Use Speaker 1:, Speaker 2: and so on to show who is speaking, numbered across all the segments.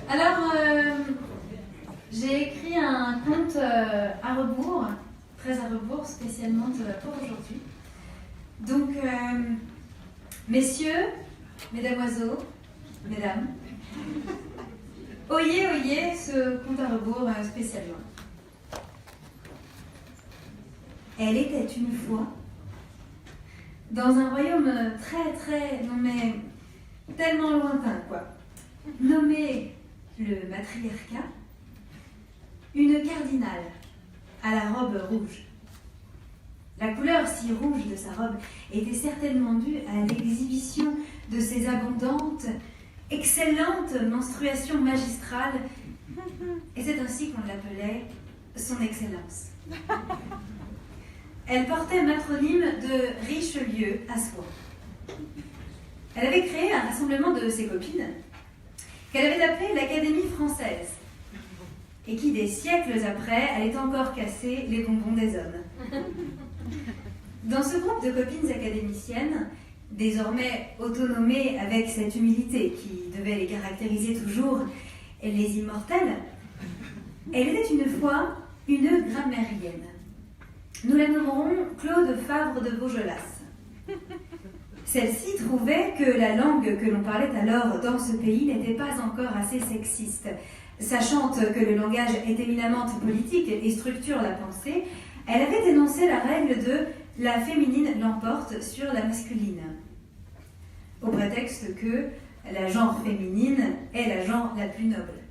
Speaker 1: Alors, j'ai écrit un conte à rebours, très à rebours, spécialement pour aujourd'hui. Donc, messieurs, mesdamoiseaux, mesdames, oyez, oyez ce conte à rebours spécialement. Elle était une fois dans un royaume très, non mais tellement lointain quoi, nommé le matriarcat, une cardinale à la robe rouge. La couleur si rouge de sa robe était certainement due à l'exhibition de ses abondantes, excellentes menstruations magistrales, et c'est ainsi qu'on l'appelait son Excellence. Elle portait matronyme de Richelieu à soi. Elle avait créé un rassemblement de ses copines qu'elle avait appelé l'Académie française et qui, des siècles après, allait encore casser les bonbons des hommes. Dans ce groupe de copines académiciennes, désormais autonomées avec cette humilité qui devait les caractériser toujours, les immortelles, elle était une fois une grammairienne. Nous la nommerons Claude Favre de Vaugelas. Celle-ci trouvait que la langue que l'on parlait alors dans ce pays n'était pas encore assez sexiste. Sachant que le langage est éminemment politique et structure la pensée, elle avait énoncé la règle de « la féminine l'emporte sur la masculine », au prétexte que la genre féminine est la genre la plus noble.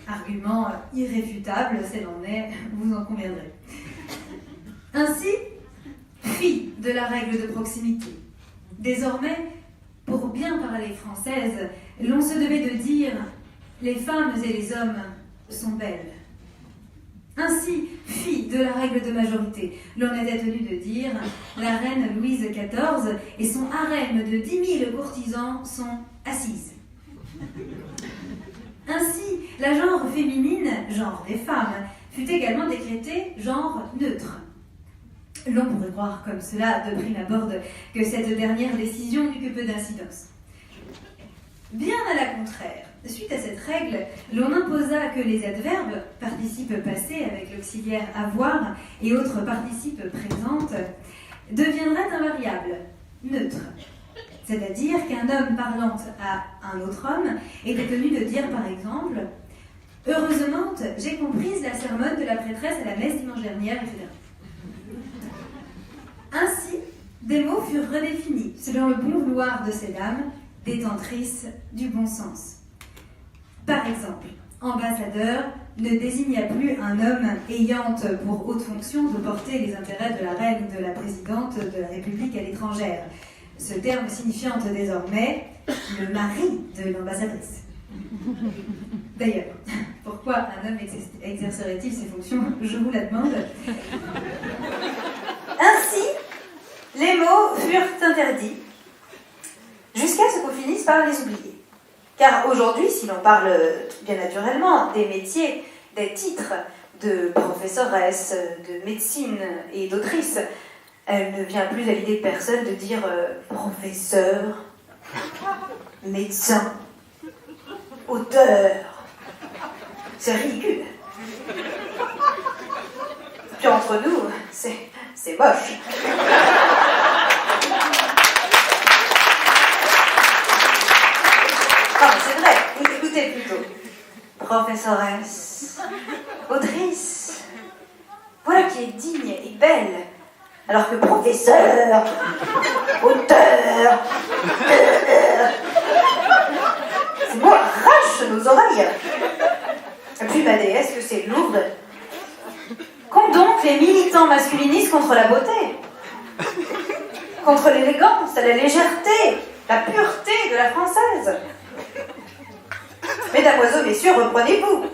Speaker 1: Argument irréfutable, c'est l'en est, vous en conviendrez. Ainsi, fille de la règle de proximité. Désormais, pour bien parler française, l'on se devait de dire « les femmes et les hommes sont belles ». Ainsi, fille de la règle de majorité, l'on était tenu de dire « la reine Louise XIV et son harem de 10 000 courtisans sont assises ». Ainsi, la genre féminine, genre des femmes, fut également décrétée genre neutre. L'on pourrait croire comme cela, de prime abord, que cette dernière décision n'eut que peu d'incidence. Bien à la contraire, suite à cette règle, l'on imposa que les adverbes, participes passés avec l'auxiliaire avoir et autres participes présentes, deviendraient invariables, neutres. C'est-à-dire qu'un homme parlant à un autre homme était tenu de dire par exemple « Heureusement, j'ai comprise la sermonne de la prêtresse à la messe dimanche dernière, etc. » Ainsi, des mots furent redéfinis selon le bon vouloir de ces dames, détentrices du bon sens. Par exemple, ambassadeur ne désigna plus un homme ayant pour haute fonction de porter les intérêts de la reine ou de la présidente de la République à l'étrangère, ce terme signifiant désormais le mari de l'ambassadrice. D'ailleurs, pourquoi un homme exercerait-il ces fonctions? Je vous la demande. Ainsi, les mots furent interdits, jusqu'à ce qu'on finisse par les oublier. Car aujourd'hui, si l'on parle bien naturellement des métiers, des titres de professoresse, de médecine et d'autrice, elle ne vient plus à l'idée de personne de dire professeur, médecin, auteur. C'est ridicule. Puis entre nous, c'est moche. Ah, c'est vrai, écoutez plutôt. Professoresse, autrice, voilà qui est digne et belle, alors que professeur, auteur, ces mots arrachent nos oreilles. Et puis ma déesse, que c'est lourde. Qu'ont donc les militants masculinistes contre la beauté, contre l'élégance, la légèreté, la pureté de la française? Mesdamoiselles, messieurs, reprenez-vous.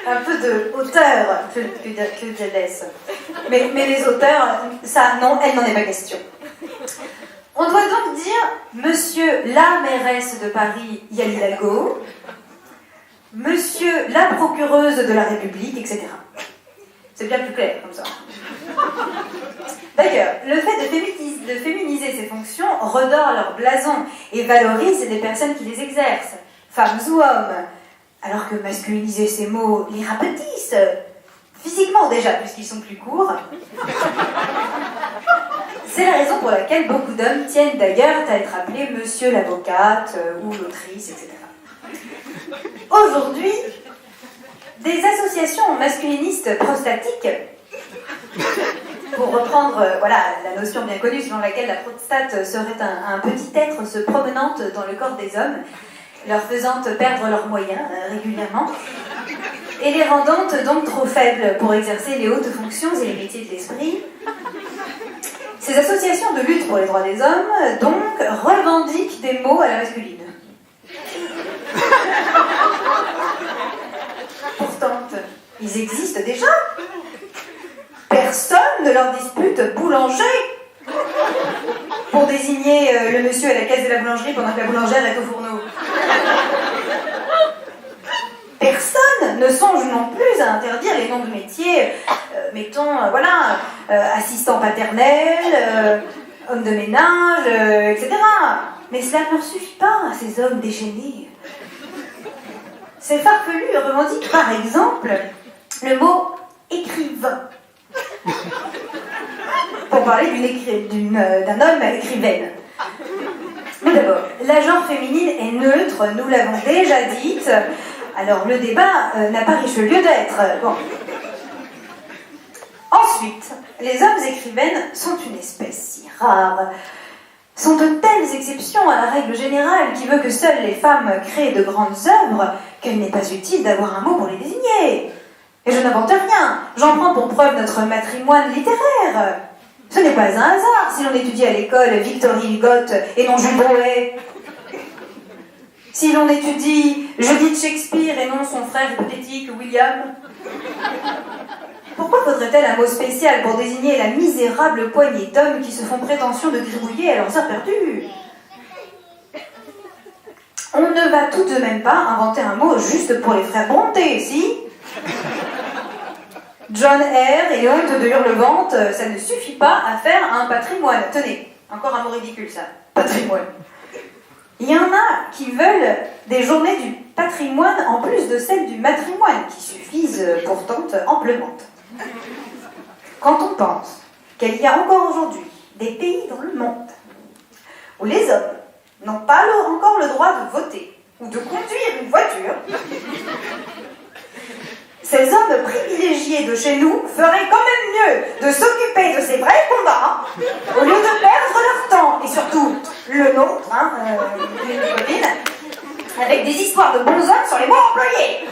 Speaker 1: Un peu de hauteur que je laisse. Mais les auteurs, ça, non, elle n'en est pas question. On doit donc dire Monsieur la mairesse de Paris, Yann Hidalgo, Monsieur la procureuse de la République, etc. C'est bien plus clair comme ça. D'ailleurs, D'ailleurs, le fait de féminiser ces fonctions redore leur blason et valorise les personnes qui les exercent, femmes ou hommes, alors que masculiniser ces mots les rapetisse, physiquement déjà, puisqu'ils sont plus courts. C'est la raison pour laquelle beaucoup d'hommes tiennent d'ailleurs à être appelés monsieur l'avocate ou l'autrice, etc. Aujourd'hui, des associations masculinistes prostatiques, pour reprendre la notion bien connue selon laquelle la prostate serait un petit être se promenant dans le corps des hommes, leur faisant perdre leurs moyens régulièrement, et les rendant donc trop faibles pour exercer les hautes fonctions et les métiers de l'esprit. Ces associations de lutte pour les droits des hommes, donc, revendiquent des mots à la masculine. Pourtant, ils existent déjà. Personne ne leur dispute boulanger pour désigner le monsieur à la caisse de la boulangerie pendant que la boulangère est au fourneau. Personne ne songe non plus à interdire les noms de métiers, assistant paternel, homme de ménage, etc. Mais cela ne leur suffit pas à ces hommes déchaînés. Ces farfelus revendiquent par exemple le mot écrivain pour parler d'un homme écrivaine. Mais d'abord, la genre féminine est neutre, nous l'avons déjà dit, alors le débat n'a pas Richelieu d'être. Bon. Ensuite, les hommes écrivaines sont une espèce si rare, sont de telles exceptions à la règle générale qui veut que seules les femmes créent de grandes œuvres qu'il n'est pas utile d'avoir un mot pour les désigner. Et je n'invente rien, j'en prends pour preuve notre matrimoine littéraire. Ce n'est pas un hasard si l'on étudie à l'école Victor Hugo et non Jules Drouet. Si l'on étudie Judith Shakespeare et non son frère hypothétique William. Pourquoi faudrait-elle un mot spécial pour désigner la misérable poignée d'hommes qui se font prétention de gribouiller à leurs heures perdues? On ne va tout de même pas inventer un mot juste pour les frères Brontë, si? John Eyre et Honte de Hurlevente, ça ne suffit pas à faire un patrimoine. Tenez, encore un mot ridicule ça, patrimoine. Il y en a qui veulent des journées du patrimoine en plus de celles du matrimoine, qui suffisent pourtant amplement. Quand on pense qu'il y a encore aujourd'hui des pays dans le monde où les hommes n'ont pas encore le droit de voter ou de conduire une voiture, ces hommes privilégiés de chez nous feraient quand même mieux de s'occuper de ces vrais combats au lieu de perdre leur temps, et surtout le nôtre, avec des histoires de bons hommes sur les mots employés.